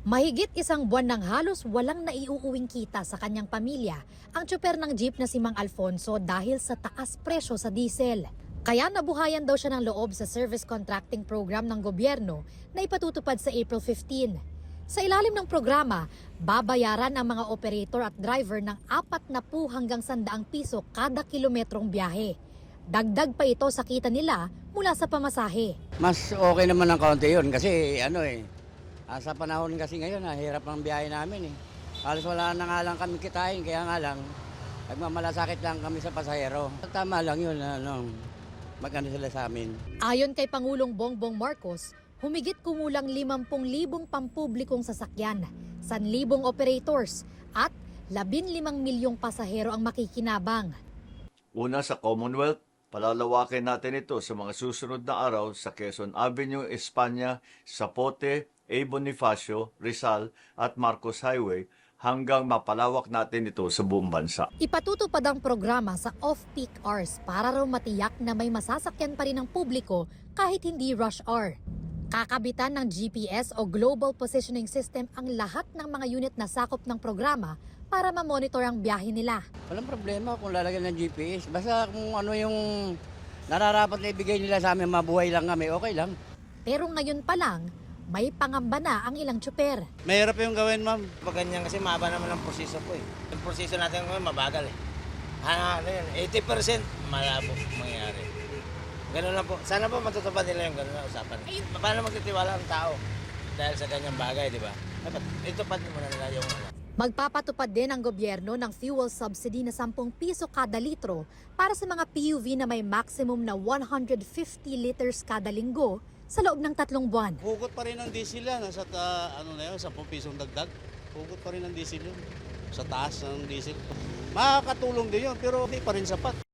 Mahigit isang buwan nang halos walang naiuuwing kita sa kanyang pamilya ang tsuper ng jeep na si Mang Alfonso dahil sa taas presyo sa diesel. Kaya nabuhayan daw siya ng loob sa service contracting program ng gobyerno na ipatutupad sa April 15. Sa ilalim ng programa, babayaran ang mga operator at driver ng 40 hanggang 100 piso kada kilometrong biyahe. Dagdag pa ito sa kita nila mula sa pamasahe. Mas okay naman ng kaunti yun kasi sa panahon kasi ngayon, hirap ang biyahe namin eh. Halos wala na nga lang kami kitain, kaya nga lang, nagmamalasakit lang kami sa pasahero. Tama lang yun, magkano sila sa amin. Ayon kay Pangulong Bongbong Marcos, humigit kumulang 50,000 pampublikong sasakyan, 1,000 operators at 15 milyong pasahero ang makikinabang. Una sa Commonwealth, palalawakin natin ito sa mga susunod na araw sa Quezon Avenue, Espanya, Zapote, A. Bonifacio, Rizal at Marcos Highway hanggang mapalawak natin ito sa buong bansa. Ipatutupad ang programa sa off-peak hours para raw matiyak na may masasakyan pa rin ang publiko kahit hindi rush hour. Kakabitan ng GPS o Global Positioning System ang lahat ng mga unit na sakop ng programa para ma-monitor ang biyahe nila. Walang problema kung lalagyan ng GPS. Basta kung ano yung nararapat na ibigay nila sa amin, mabuhay lang kami, okay lang. Pero ngayon pa lang, may pangamba na ang ilang tsuper. Mahirap yung gawin, ma'am. Pag ganyan kasi mahaba naman ang proseso po eh. Yung proseso natin ngayon mabagal eh. Ano yun, 80% malabo mangyayari. Ganun lang po. Sana po matutupad nila yung ganun na usapan. Paano magtitiwala ang tao dahil sa ganyang bagay, di ba? Dapat itupad muna nila yung Magpapatupad din ang gobyerno ng fuel subsidy na 10 piso kada litro para sa mga PUV na may maximum na 150 liters kada linggo sa loob ng 3 buwan. Hugot pa rin ang diesel yan. Sa 10 pisong dagdag. Hugot pa rin ang diesel yun. Sa taas ng diesel. Makakatulong din yun pero hindi pa rin sapat.